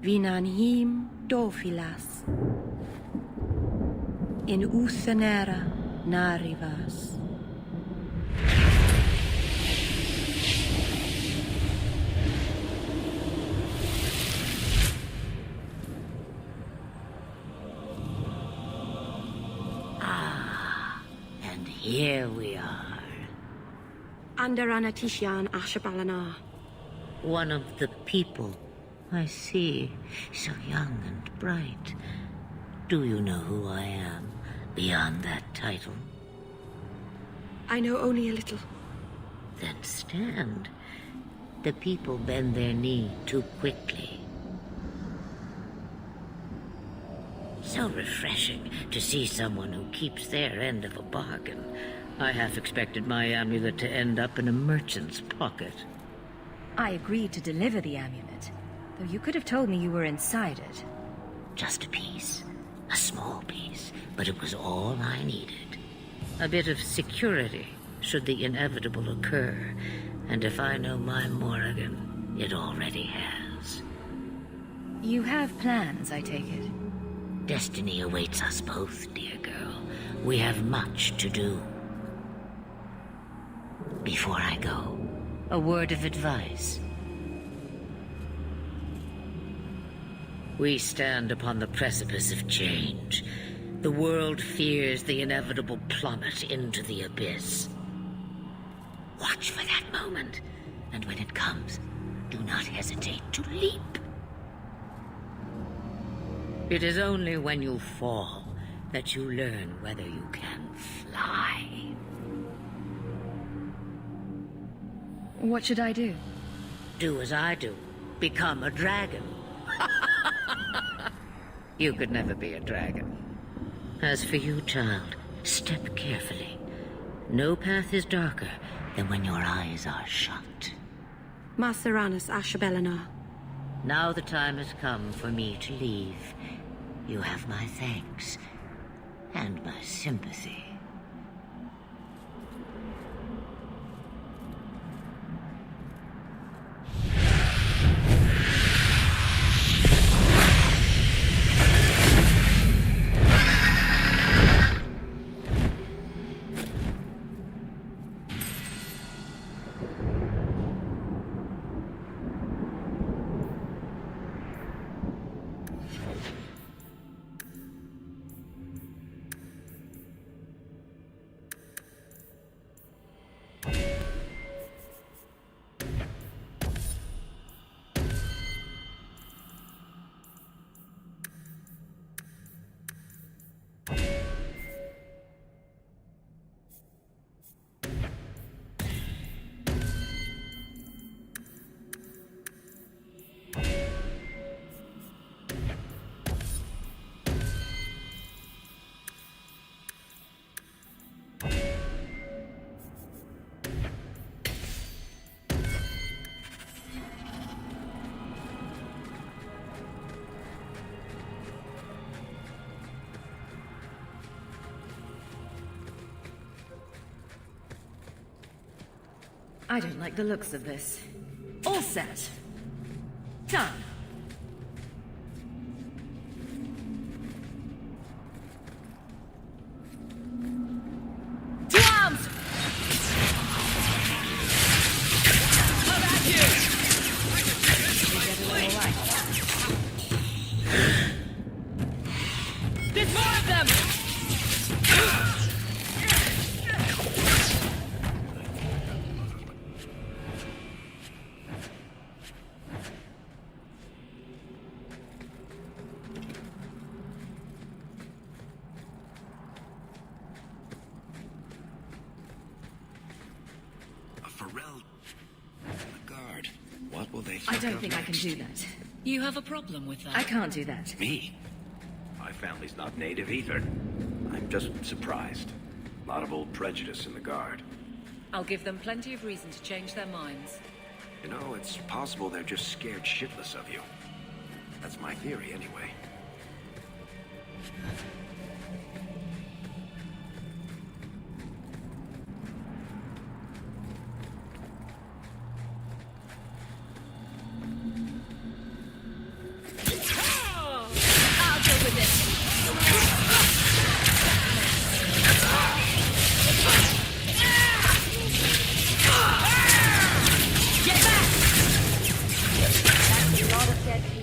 vinanhim dofilas. In usenera narivas. Here we are. Andarana Tishan Ashabalana. One of the people. I see. So young and bright. Do you know who I am, beyond that title? I know only a little. Then stand. The people bend their knee too quickly. So refreshing to see someone who keeps their end of a bargain. I half expected my amulet to end up in a merchant's pocket. I agreed to deliver the amulet, though you could have told me you were inside it. Just a piece. A small piece, but it was all I needed. A bit of security, should the inevitable occur. And if I know my Morrigan, it already has. You have plans, I take it? Destiny awaits us both, dear girl. We have much to do. Before I go, a word of advice. We stand upon the precipice of change. The world fears the inevitable plummet into the abyss. Watch for that moment, and when it comes, do not hesitate to leap. It is only when you fall that you learn whether you can fly. What should I do? Do as I do. Become a dragon. You could never be a dragon. As for you, child, step carefully. No path is darker than when your eyes are shut. Maseranas Ashabelana. Now the time has come for me to leave. You have my thanks and my sympathy. I don't like the looks of this. All set. Done. To arms! Come at you! We get it all right. There's more of them! me. I don't think I can do that. You have a problem with that? I can't do that. Me? My family's not native either. I'm just surprised. A lot of old prejudice in the Guard. I'll give them plenty of reason to change their minds. You know, it's possible they're just scared shitless of you. That's my theory, anyway. I'll deal with this. Get back! That's a lot of dead people.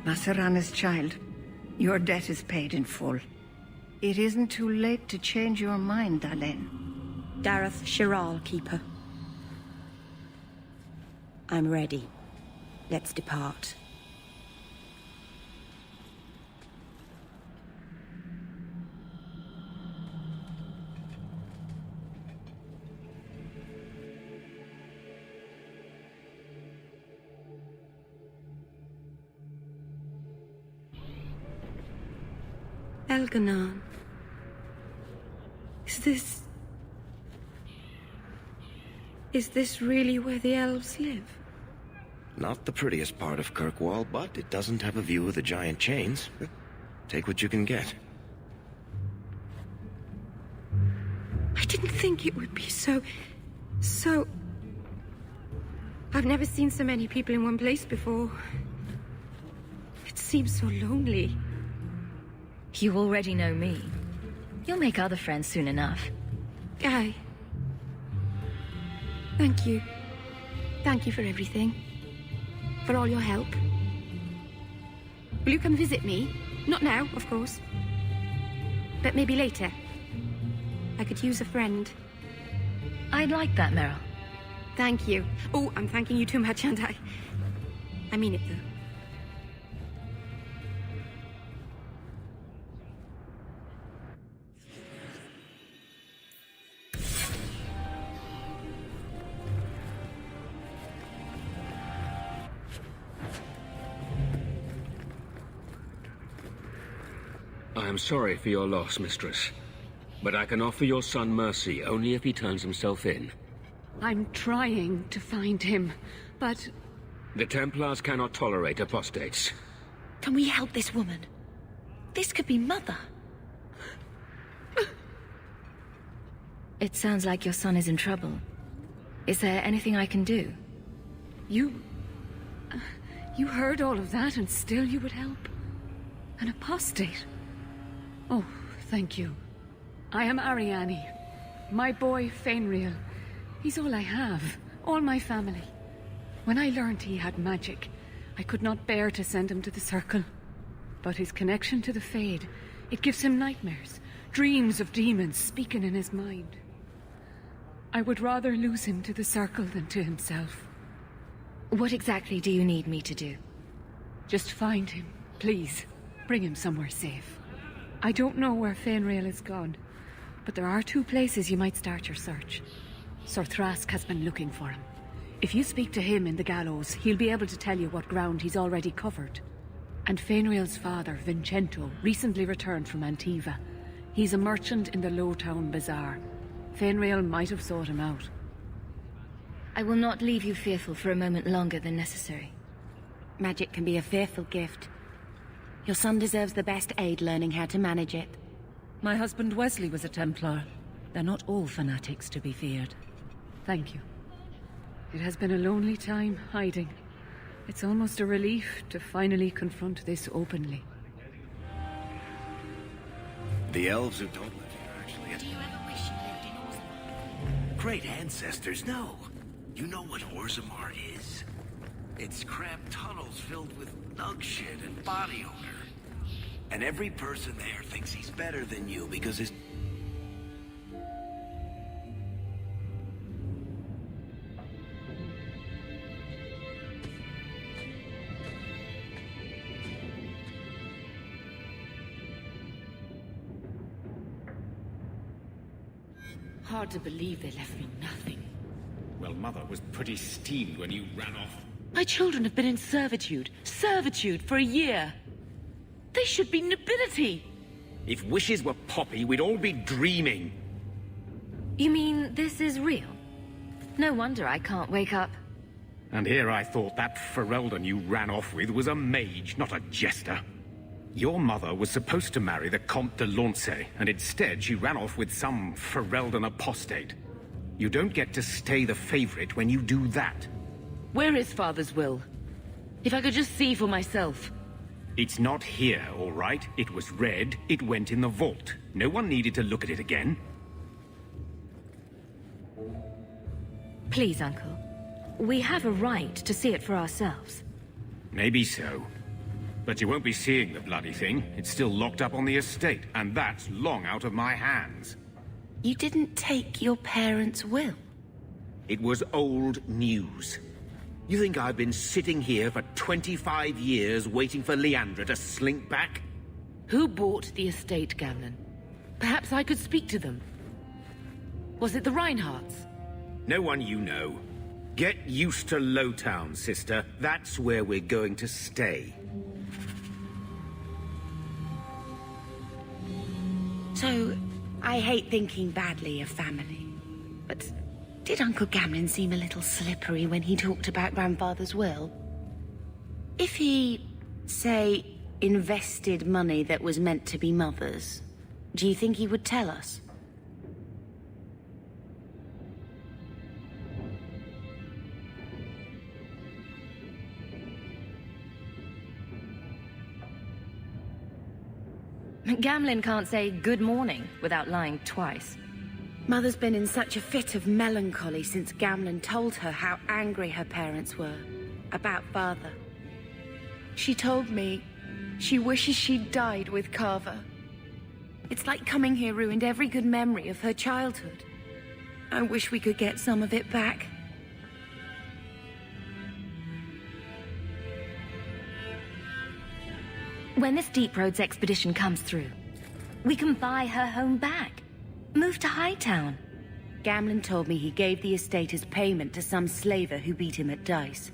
Masarana's child, your debt is paid in full. It isn't too late to change your mind, Dalen. Dareth Shiral, Keeper. I'm ready. Let's depart. Elganon. Is this really where the elves live? Not the prettiest part of Kirkwall, but it doesn't have a view of the giant chains. Take what you can get. I didn't think it would be so... I've never seen so many people in one place before. It seems so lonely. You already know me. You'll make other friends soon enough. Aye. Thank you. Thank you for everything. For all your help. Will you come visit me? Not now, of course. But maybe later. I could use a friend. I'd like that, Meryl. Thank you. Oh, I'm thanking you too much, aren't I? I mean it, though. I am sorry for your loss, mistress. But I can offer your son mercy only if he turns himself in. I'm trying to find him, but... The Templars cannot tolerate apostates. Can we help this woman? This could be Mother. It sounds like your son is in trouble. Is there anything I can do? You heard all of that and still you would help? An apostate? Oh, thank you. I am Ariane. My boy, Fainriel. He's all I have. All my family. When I learned he had magic, I could not bear to send him to the Circle. But his connection to the Fade, it gives him nightmares. Dreams of demons speaking in his mind. I would rather lose him to the Circle than to himself. What exactly do you need me to do? Just find him, please. Bring him somewhere safe. I don't know where Fainriel is gone, but there are 2 places you might start your search. Sir Thrask has been looking for him. If you speak to him in the gallows, he'll be able to tell you what ground he's already covered. And Fainriel's father, Vincento, recently returned from Antiva. He's a merchant in the Lowtown Bazaar. Fainriel might have sought him out. I will not leave you fearful for a moment longer than necessary. Magic can be a fearful gift. Your son deserves the best aid learning how to manage it. My husband Wesley was a Templar. They're not all fanatics to be feared. Thank you. It has been a lonely time hiding. It's almost a relief to finally confront this openly. The elves who don't live here, actually. Do you ever wish you lived in Orzammar? Great ancestors, no. You know what Orzammar is? It's cramped tunnels filled with nug shit and body odor. And every person there thinks he's better than you because his... Hard to believe they left me nothing. Well, Mother was pretty steamed when you ran off. My children have been in servitude for a year. They should be nobility. If wishes were poppy, we'd all be dreaming. You mean this is real? No wonder I can't wake up. And here I thought that Ferelden you ran off with was a mage, not a jester. Your mother was supposed to marry the Comte de Launcey, and instead she ran off with some Ferelden apostate. You don't get to stay the favorite when you do that. Where is Father's will? If I could just see for myself. It's not here, all right? It was read, it went in the vault. No one needed to look at it again. Please, Uncle. We have a right to see it for ourselves. Maybe so. But you won't be seeing the bloody thing. It's still locked up on the estate, and that's long out of my hands. You didn't take your parents' will? It was old news. You think I've been sitting here for 25 years waiting for Leandra to slink back? Who bought the estate, Gamlen? Perhaps I could speak to them. Was it the Reinhardts? No one you know. Get used to Lowtown, sister. That's where we're going to stay. So, I hate thinking badly of family. But did Uncle Gamlen seem a little slippery when he talked about Grandfather's will? If he, say, invested money that was meant to be Mother's, do you think he would tell us? Gamlen can't say good morning without lying twice. Mother's been in such a fit of melancholy since Gamlen told her how angry her parents were about Father. She told me she wishes she'd died with Carver. It's like coming here ruined every good memory of her childhood. I wish we could get some of it back. When this Deep Roads expedition comes through, we can buy her home back. Move to Hightown. Gamlen told me he gave the estate as payment to some slaver who beat him at dice.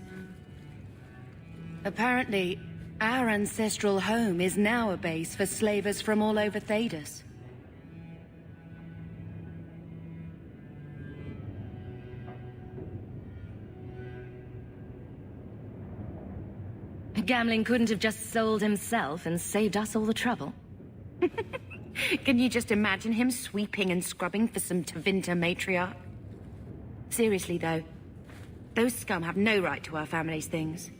Apparently, our ancestral home is now a base for slavers from all over Thedas. Gamlen couldn't have just sold himself and saved us all the trouble. Can you just imagine him sweeping and scrubbing for some Tevinter matriarch? Seriously, though, those scum have no right to our family's things.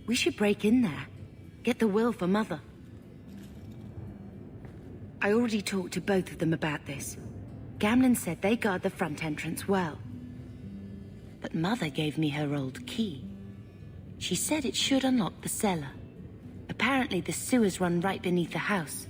We should break in there. Get the will for Mother. I already talked to both of them about this. Gamlen said they guard the front entrance well. But Mother gave me her old key. She said it should unlock the cellar. Apparently the sewers run right beneath the house.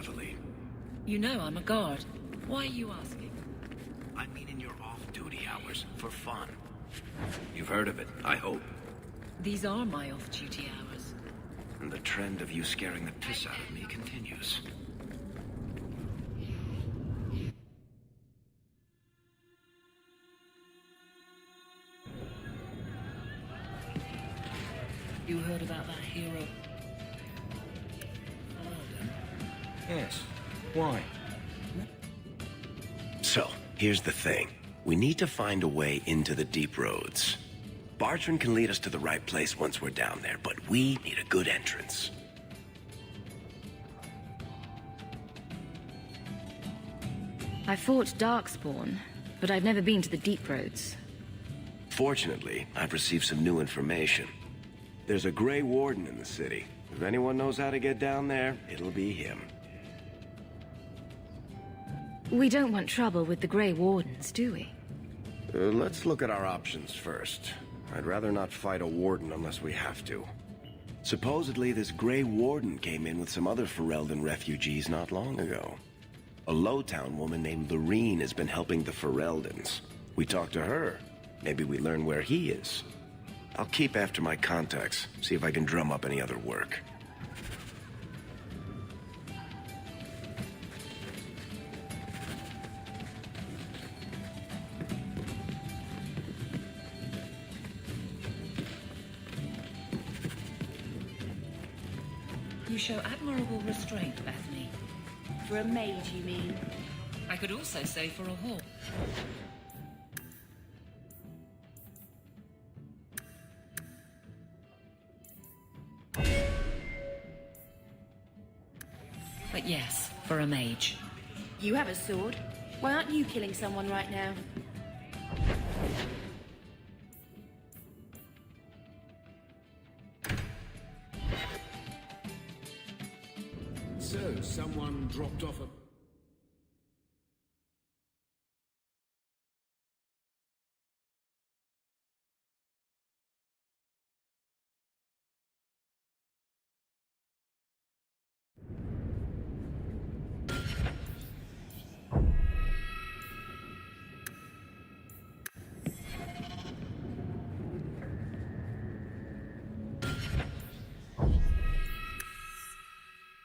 heavily. You know I'm a guard. Why are you asking? I mean in your off-duty hours, for fun. You've heard of it, I hope. These are my off-duty hours. And the trend of you scaring the piss out of me continues. You heard about that hero? Yes. Why? So, here's the thing. We need to find a way into the deep roads. Bartrand can lead us to the right place once we're down there, but we need a good entrance. I fought Darkspawn, but I've never been to the Deep Roads. Fortunately, I've received some new information. There's a Grey Warden in the city. If anyone knows how to get down there, it'll be him. We don't want trouble with the Grey Wardens, do we? Let's look at our options first. I'd rather not fight a warden unless we have to. Supposedly, this Grey Warden came in with some other Ferelden refugees not long ago. A Lowtown woman named Lorene has been helping the Fereldans. We talked to her. Maybe we learn where he is. I'll keep after my contacts, see if I can drum up any other work. You show admirable restraint, Bethany. For a mage, you mean? I could also say for a Hawke. But yes, for a mage. You have a sword. Why aren't you killing someone right now? So, someone dropped off a